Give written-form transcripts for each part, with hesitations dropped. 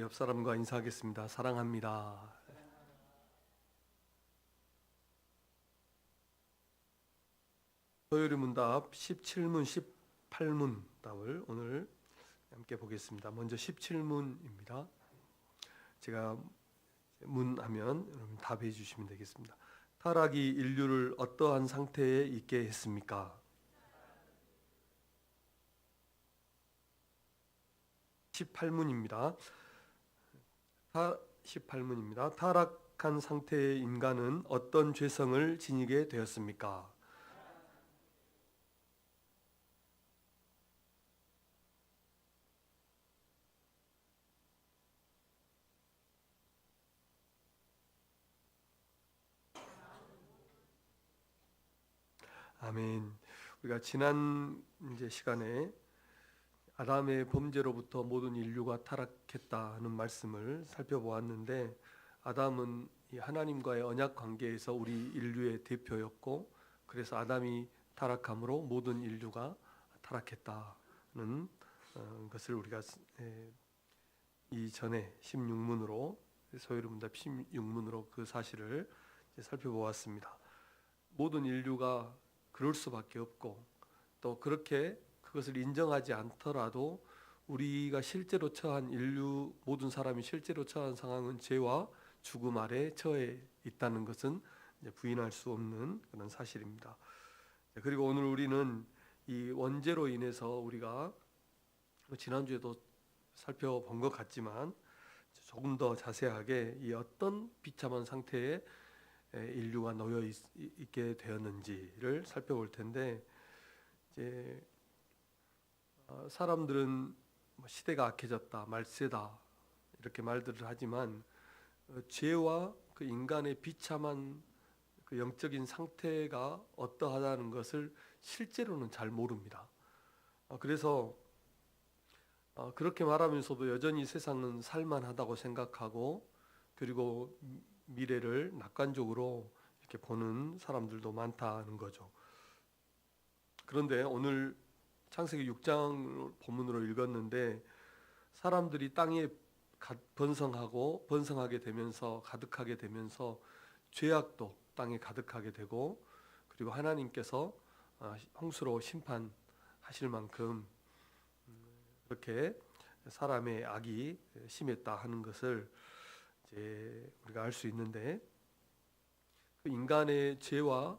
옆 사람과 인사하겠습니다. 사랑합니다. 토요일 문답 17문, 18문 답을 오늘 함께 보겠습니다. 먼저 17문입니다. 제가 문하면 여러분 답해 주시면 되겠습니다. 타락이 인류를 어떠한 상태에 있게 했습니까? 18문입니다. 18문입니다. 타락한 상태의 인간은 어떤 죄성을 지니게 되었습니까? 아멘. 우리가 지난 시간에 아담의 범죄로부터 모든 인류가 타락했다는 말씀을 살펴보았는데, 아담은 이 하나님과의 언약 관계에서 우리 인류의 대표였고, 그래서 아담이 타락함으로 모든 인류가 타락했다는 것을 우리가 이전에 16문으로 소요리 문답 16문으로 그 사실을 살펴보았습니다. 모든 인류가 그럴 수밖에 없고, 또 그렇게 그것을 인정하지 않더라도 우리가 실제로 처한 인류 모든 사람이 실제로 처한 상황은 죄와 죽음 아래 처해 있다는 것은 부인할 수 없는 그런 사실입니다. 그리고 오늘 우리는 이 원죄로 인해서 우리가 지난주에도 살펴본 것 같지만 조금 더 자세하게 이 어떤 비참한 상태에 인류가 놓여 있게 되었는지를 살펴볼 텐데, 이제 사람들은 시대가 악해졌다, 말세다 이렇게 말들을 하지만 죄와 그 인간의 비참한 그 영적인 상태가 어떠하다는 것을 실제로는 잘 모릅니다. 그래서 그렇게 말하면서도 여전히 세상은 살만하다고 생각하고, 그리고 미래를 낙관적으로 이렇게 보는 사람들도 많다는 거죠. 그런데 오늘 창세기 6장 본문으로 읽었는데, 사람들이 땅에 번성하게 되면서 가득하게 되면서 죄악도 땅에 가득하게 되고, 그리고 하나님께서 홍수로 심판하실 만큼 그렇게 사람의 악이 심했다 하는 것을 이제 우리가 알 수 있는데, 그 인간의 죄와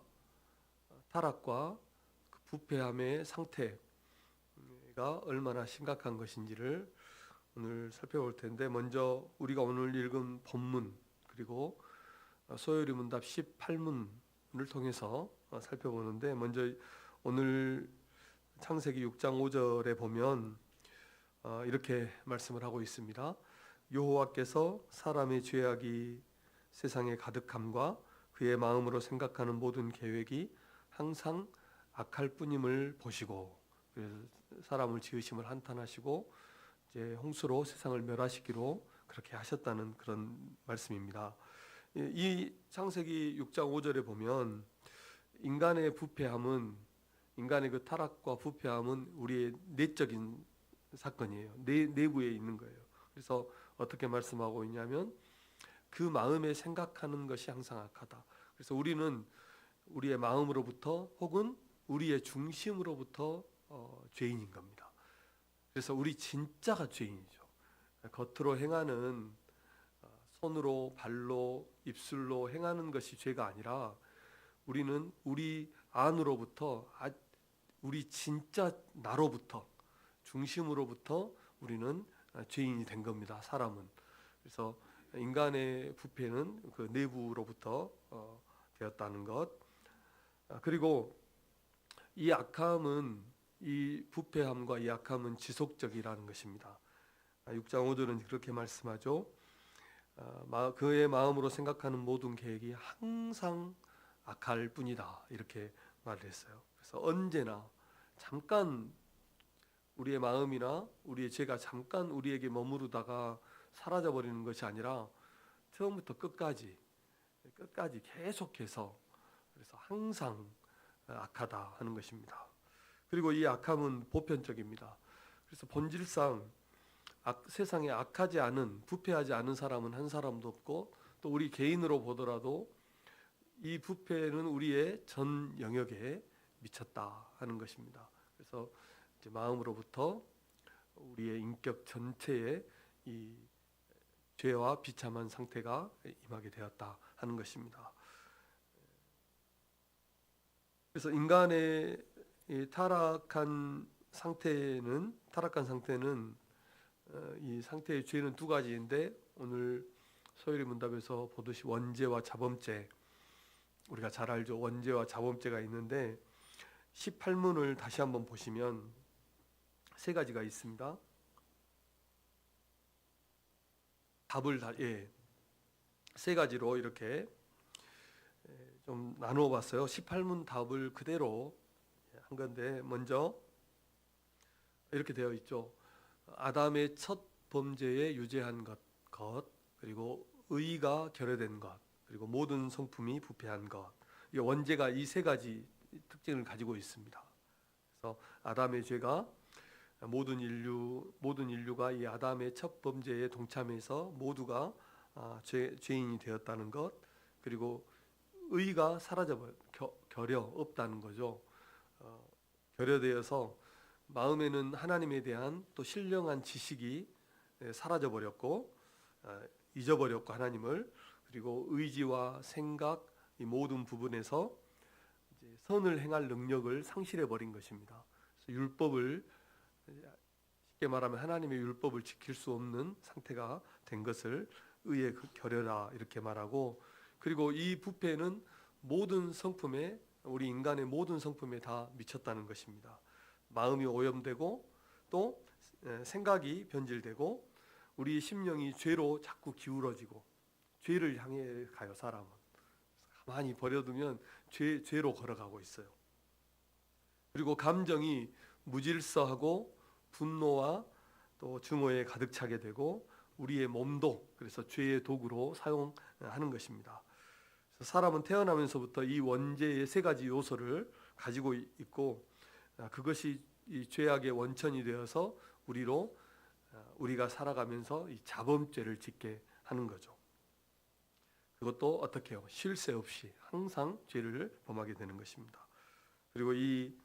타락과 그 부패함의 상태가 얼마나 심각한 것인지를 오늘 살펴볼 텐데, 먼저 우리가 오늘 읽은 본문 그리고 소요리 문답 18문을 통해서 살펴보는데, 먼저 오늘 창세기 6장 5절에 보면 이렇게 말씀을 하고 있습니다. 여호와께서 사람의 죄악이 세상에 가득함과 그의 마음으로 생각하는 모든 계획이 항상 악할 뿐임을 보시고, 사람을 지으심을 한탄하시고 이제 홍수로 세상을 멸하시기로 그렇게 하셨다는 그런 말씀입니다. 이 창세기 6장 5절에 보면 인간의 부패함은, 인간의 그 타락과 부패함은 우리의 내적인 사건이에요. 내부에 있는 거예요. 그래서 어떻게 말씀하고 있냐면, 그 마음에 생각하는 것이 항상 악하다. 그래서 우리는 우리의 마음으로부터 혹은 우리의 중심으로부터 죄인인 겁니다. 그래서 우리 진짜가 죄인이죠. 겉으로 행하는, 손으로 발로 입술로 행하는 것이 죄가 아니라, 우리는 우리 안으로부터, 우리 진짜 나로부터, 중심으로부터 우리는 죄인이 된 겁니다. 사람은. 그래서 인간의 부패는 그 내부로부터 되었다는 것. 그리고 이 악함은, 이 부패함과 이 악함은 지속적이라는 것입니다. 6장 5절은 그렇게 말씀하죠. 그의 마음으로 생각하는 모든 계획이 항상 악할 뿐이다, 이렇게 말을 했어요. 그래서 언제나 잠깐 우리의 마음이나 우리의 죄가 잠깐 우리에게 머무르다가 사라져버리는 것이 아니라 처음부터 끝까지 계속해서, 그래서 항상 악하다 하는 것입니다. 그리고 이 악함은 보편적입니다. 그래서 본질상 세상에 악하지 않은, 부패하지 않은 사람은 한 사람도 없고, 또 우리 개인으로 보더라도 이 부패는 우리의 전 영역에 미쳤다 하는 것입니다. 그래서 이제 마음으로부터 우리의 인격 전체에 이 죄와 비참한 상태가 임하게 되었다 하는 것입니다. 그래서 인간의 이 타락한 상태는 이 상태의 죄는 두 가지인데, 오늘 소요리 문답에서 보듯이 원죄와 자범죄, 우리가 잘 알죠. 원죄와 자범죄가 있는데 18문을 다시 한번 보시면 세 가지가 있습니다. 세 가지로 이렇게 좀 나누어 봤어요. 18문 답을 그대로 한 건데, 먼저 이렇게 되어 있죠. 아담의 첫 범죄에 유죄한 것, 그리고 의가 결여된 것, 그리고 모든 성품이 부패한 것. 이 원죄가 이 세 가지 특징을 가지고 있습니다. 그래서 아담의 죄가 모든 인류가 이 아담의 첫 범죄에 동참해서 모두가 죄인이 되었다는 것, 그리고 의가 결여 없다는 거죠. 결여되어서 마음에는 하나님에 대한 또 신령한 지식이 사라져 버렸고, 잊어버렸고 하나님을, 그리고 의지와 생각 이 모든 부분에서 이제 선을 행할 능력을 상실해 버린 것입니다. 그래서 율법을, 쉽게 말하면 하나님의 율법을 지킬 수 없는 상태가 된 것을 의의 결여라 이렇게 말하고, 그리고 이 부패는 모든 성품에, 우리 인간의 모든 성품에 다 미쳤다는 것입니다. 마음이 오염되고 또 생각이 변질되고 우리 심령이 죄로 자꾸 기울어지고 죄를 향해 가요. 사람은 가만히 버려두면 죄로 걸어가고 있어요. 그리고 감정이 무질서하고 분노와 또 증오에 가득 차게 되고, 우리의 몸도 그래서 죄의 도구로 사용하는 것입니다. 그래서 사람은 태어나면서부터 이 원죄의 세 가지 요소를 가지고 있고, 그것이 이 죄악의 원천이 되어서 우리가 살아가면서 이 자범죄를 짓게 하는 거죠. 그것도 어떻게 해요? 쉴 새 없이 항상 죄를 범하게 되는 것입니다. 그리고 이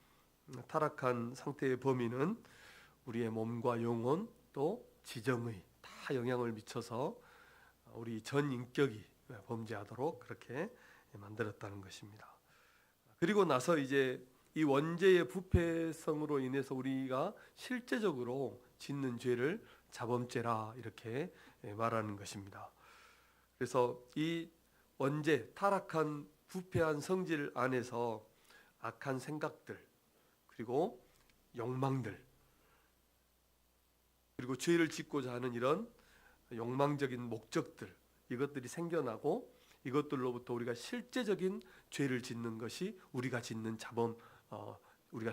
타락한 상태의 범인은 우리의 몸과 영혼 또 지정의 다 영향을 미쳐서 우리 전 인격이 범죄하도록 그렇게 만들었다는 것입니다. 그리고 나서 이제 이 원죄의 부패성으로 인해서 우리가 실제적으로 짓는 죄를 자범죄라 이렇게 말하는 것입니다. 그래서 이 원죄, 타락한 부패한 성질 안에서 악한 생각들, 그리고 욕망들, 그리고 죄를 짓고자 하는 이런 욕망적인 목적들, 이것들이 생겨나고, 이것들로부터 우리가 실제적인 죄를 짓는 것이 우리가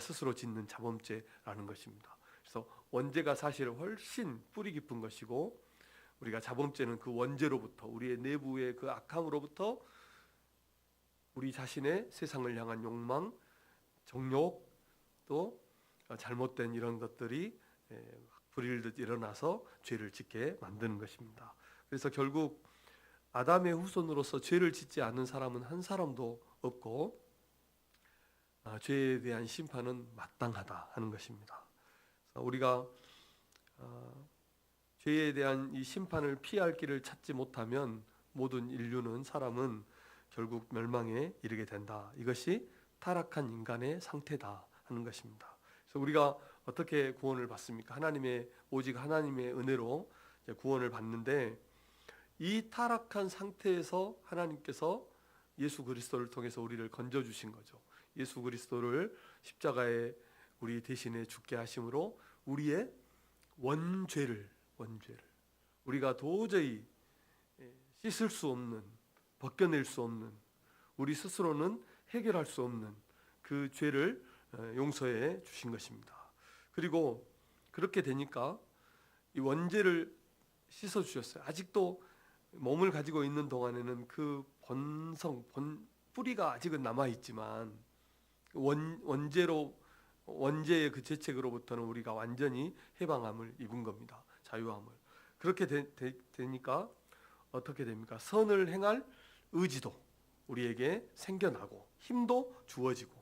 스스로 짓는 자범죄라는 것입니다. 그래서 원죄가 사실 훨씬 뿌리 깊은 것이고, 우리가 자범죄는 그 원죄로부터, 우리의 내부의 그 악함으로부터 우리 자신의 세상을 향한 욕망, 정욕, 또 잘못된 이런 것들이 불일듯 일어나서 죄를 짓게 만드는 것입니다. 그래서 결국 아담의 후손으로서 죄를 짓지 않는 사람은 한 사람도 없고, 죄에 대한 심판은 마땅하다 하는 것입니다. 그래서 우리가 죄에 대한 이 심판을 피할 길을 찾지 못하면 모든 사람은 결국 멸망에 이르게 된다. 이것이 타락한 인간의 상태다 하는 것입니다. 그래서 우리가 어떻게 구원을 받습니까? 오직 하나님의 은혜로 구원을 받는데, 이 타락한 상태에서 하나님께서 예수 그리스도를 통해서 우리를 건져주신 거죠. 예수 그리스도를 십자가에 우리 대신에 죽게 하심으로 우리의 원죄를 우리가 도저히 씻을 수 없는, 벗겨낼 수 없는, 우리 스스로는 해결할 수 없는 그 죄를 용서해 주신 것입니다. 그리고 그렇게 되니까 이 원죄를 씻어 주셨어요. 아직도 몸을 가지고 있는 동안에는 그 뿌리가 아직은 남아 있지만, 원죄의 그 죄책으로부터는 우리가 완전히 해방함을 입은 겁니다. 자유함을. 그렇게 되니까 어떻게 됩니까? 선을 행할 의지도 우리에게 생겨나고 힘도 주어지고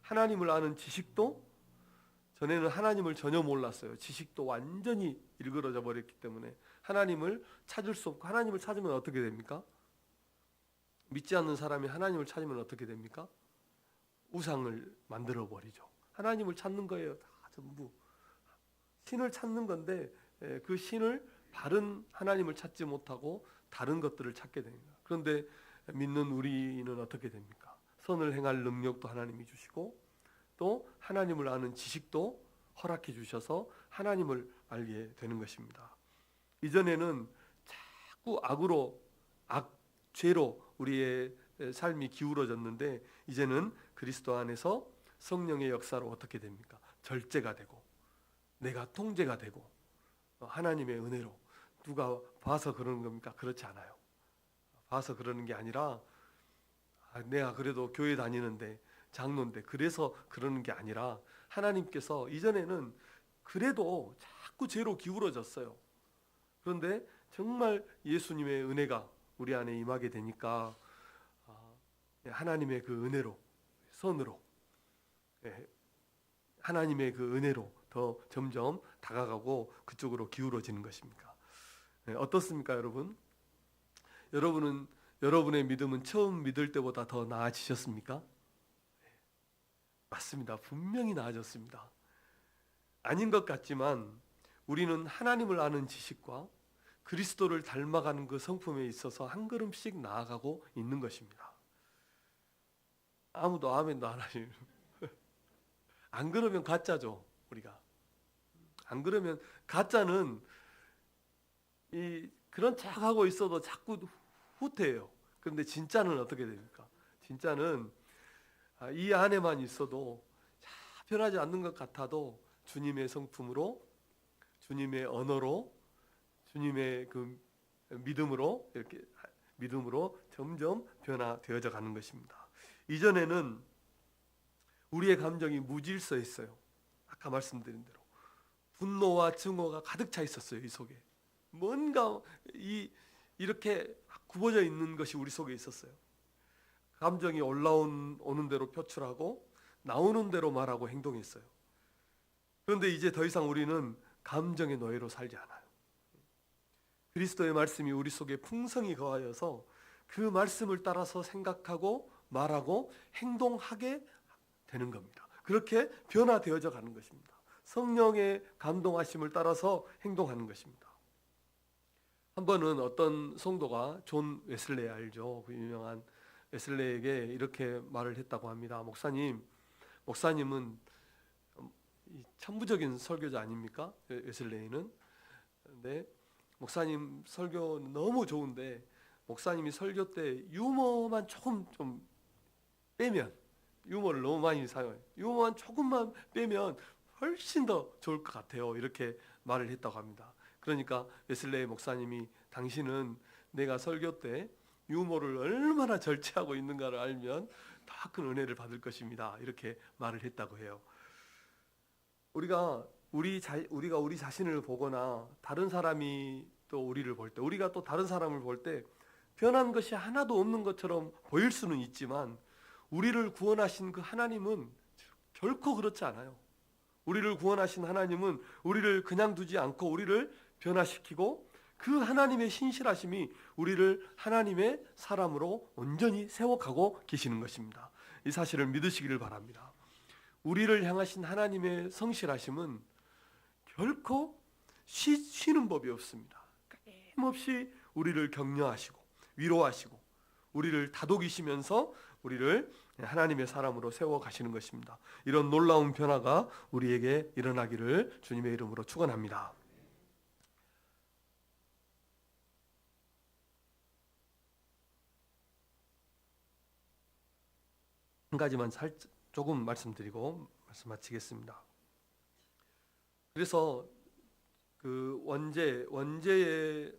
하나님을 아는 지식도, 전에는 하나님을 전혀 몰랐어요. 지식도 완전히 일그러져 버렸기 때문에 하나님을 찾을 수 없고, 하나님을 찾으면 어떻게 됩니까? 믿지 않는 사람이 하나님을 찾으면 어떻게 됩니까? 우상을 만들어 버리죠. 하나님을 찾는 거예요. 다 전부 신을 찾는 건데, 그 신을 바른 하나님을 찾지 못하고 다른 것들을 찾게 됩니다. 그런데 믿는 우리는 어떻게 됩니까? 선을 행할 능력도 하나님이 주시고 또 하나님을 아는 지식도 허락해 주셔서 하나님을 알게 되는 것입니다. 이전에는 자꾸 죄로 우리의 삶이 기울어졌는데, 이제는 그리스도 안에서 성령의 역사로 어떻게 됩니까? 절제가 되고 내가 통제가 되고 하나님의 은혜로. 누가 봐서 그러는 겁니까? 그렇지 않아요. 봐서 그러는 게 아니라 내가 그래도 교회 다니는데, 장로인데 그래서 그러는 게 아니라 하나님께서, 이전에는 그래도 자꾸 죄로 기울어졌어요. 그런데 정말 예수님의 은혜가 우리 안에 임하게 되니까 하나님의 그 은혜로, 선으로, 하나님의 그 은혜로 더 점점 다가가고 그쪽으로 기울어지는 것입니다. 어떻습니까, 여러분? 여러분은, 여러분의 믿음은 처음 믿을 때보다 더 나아지셨습니까? 맞습니다. 분명히 나아졌습니다. 아닌 것 같지만 우리는 하나님을 아는 지식과 그리스도를 닮아가는 그 성품에 있어서 한 걸음씩 나아가고 있는 것입니다. 아무도 아멘도 안 하시는. 안 그러면 가짜죠, 우리가. 안 그러면 가짜는 그런 척하고 있어도 자꾸 후퇴해요. 그런데 진짜는 어떻게 됩니까? 진짜는 이 안에만 있어도 변하지 않는 것 같아도 주님의 성품으로, 주님의 언어로, 주님의 그 믿음으로, 이렇게 믿음으로 점점 변화되어져 가는 것입니다. 이전에는 우리의 감정이 무질서했어요. 아까 말씀드린 대로 분노와 증오가 가득 차 있었어요. 이 속에 뭔가 이렇게 굽어져 있는 것이 우리 속에 있었어요. 감정이 오는 대로 표출하고 나오는 대로 말하고 행동했어요. 그런데 이제 더 이상 우리는 감정의 노예로 살지 않아요. 그리스도의 말씀이 우리 속에 풍성히 거하여서 그 말씀을 따라서 생각하고 말하고 행동하게 되는 겁니다. 그렇게 변화되어져 가는 것입니다. 성령의 감동하심을 따라서 행동하는 것입니다. 한 번은 어떤 성도가 존 웨슬레이 알죠? 그 유명한 웨슬레이에게 이렇게 말을 했다고 합니다. 목사님은 천부적인 설교자 아닙니까? 웨슬레이는. 근데 목사님 설교는 너무 좋은데 목사님이 설교 때 유머만 조금 좀 빼면, 유머를 너무 많이 사용해요. 유머만 조금만 빼면 훨씬 더 좋을 것 같아요. 이렇게 말을 했다고 합니다. 그러니까 웨슬레이 목사님이, 당신은 내가 설교 때 유머를 얼마나 절제하고 있는가를 알면 더 큰 은혜를 받을 것입니다. 이렇게 말을 했다고 해요. 우리가 우리 자신을 보거나 다른 사람이 또 우리를 볼 때, 우리가 또 다른 사람을 볼 때 변한 것이 하나도 없는 것처럼 보일 수는 있지만 우리를 구원하신 그 하나님은 결코 그렇지 않아요. 우리를 구원하신 하나님은 우리를 그냥 두지 않고 우리를 변화시키고 그 하나님의 신실하심이 우리를 하나님의 사람으로 온전히 세워가고 계시는 것입니다. 이 사실을 믿으시기를 바랍니다. 우리를 향하신 하나님의 성실하심은 결코 쉬는 법이 없습니다. 끊임없이 우리를 격려하시고 위로하시고 우리를 다독이시면서 우리를 하나님의 사람으로 세워가시는 것입니다. 이런 놀라운 변화가 우리에게 일어나기를 주님의 이름으로 축원합니다. 한 가지만 조금 말씀드리고 말씀 마치겠습니다. 그래서 그 원죄의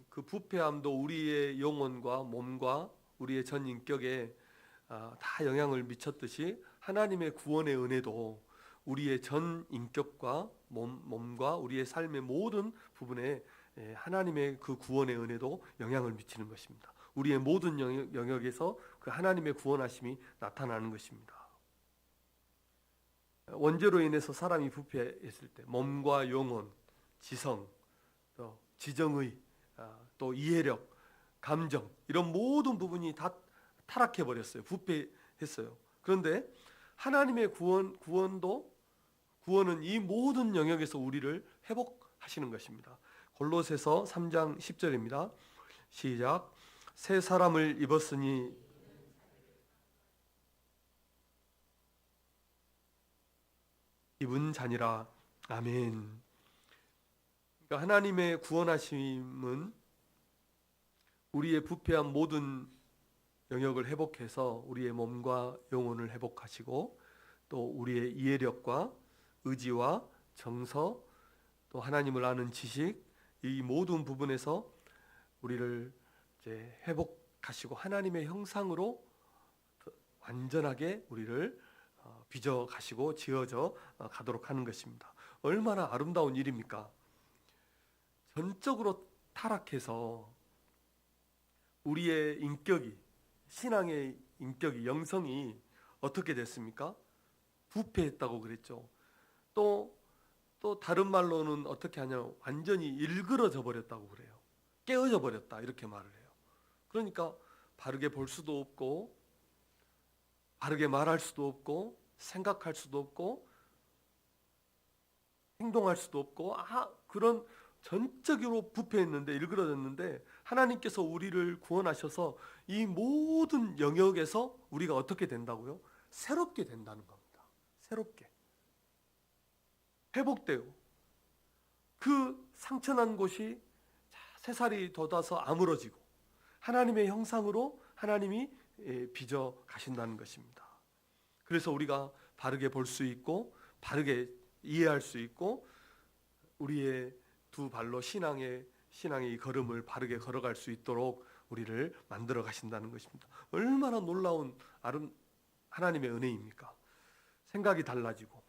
그 부패함도 우리의 영혼과 몸과 우리의 전 인격에 다 영향을 미쳤듯이 하나님의 구원의 은혜도 우리의 전 인격과 몸과 우리의 삶의 모든 부분에 하나님의 그 구원의 은혜도 영향을 미치는 것입니다. 우리의 모든 영역에서 그 하나님의 구원하심이 나타나는 것입니다. 원죄로 인해서 사람이 부패했을 때 몸과 영혼, 지성, 또 지정의, 또 이해력, 감정 이런 모든 부분이 다 타락해 버렸어요. 부패했어요. 그런데 하나님의 구원은 이 모든 영역에서 우리를 회복하시는 것입니다. 골로새서 3장 10절입니다. 시작. 새 사람을 입었으니 입은 자니라. 아멘. 그러니까 하나님의 구원하심은 우리의 부패한 모든 영역을 회복해서 우리의 몸과 영혼을 회복하시고 또 우리의 이해력과 의지와 정서 또 하나님을 아는 지식 이 모든 부분에서 우리를 이제 회복하시고 하나님의 형상으로 완전하게 우리를 빚어 가시고 지어져 가도록 하는 것입니다. 얼마나 아름다운 일입니까? 전적으로 타락해서 우리의 인격이 신앙의 인격이 영성이 어떻게 됐습니까? 부패했다고 그랬죠. 또 다른 말로는 어떻게 하냐면 완전히 일그러져 버렸다고 그래요. 깨어져 버렸다 이렇게 말을 해요. 그러니까 바르게 볼 수도 없고 바르게 말할 수도 없고 생각할 수도 없고 행동할 수도 없고 그런 전적으로 부패했는데 일그러졌는데 하나님께서 우리를 구원하셔서 이 모든 영역에서 우리가 어떻게 된다고요? 새롭게 된다는 겁니다. 새롭게 회복되고 그 상처난 곳이 새살이 돋아서 아물어지고 하나님의 형상으로 하나님이 빚어 가신다는 것입니다. 그래서 우리가 바르게 볼 수 있고 바르게 이해할 수 있고 우리의 두 발로 신앙의 이 걸음을 바르게 걸어갈 수 있도록 우리를 만들어 가신다는 것입니다. 얼마나 놀라운 하나님의 은혜입니까? 생각이 달라지고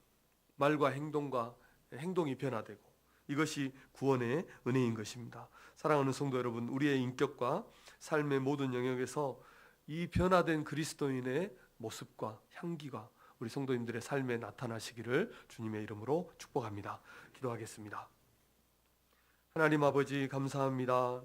말과 행동이 변화되고 이것이 구원의 은혜인 것입니다. 사랑하는 성도 여러분, 우리의 인격과 삶의 모든 영역에서 이 변화된 그리스도인의 모습과 향기가 우리 성도님들의 삶에 나타나시기를 주님의 이름으로 축복합니다. 기도하겠습니다. 하나님 아버지 감사합니다.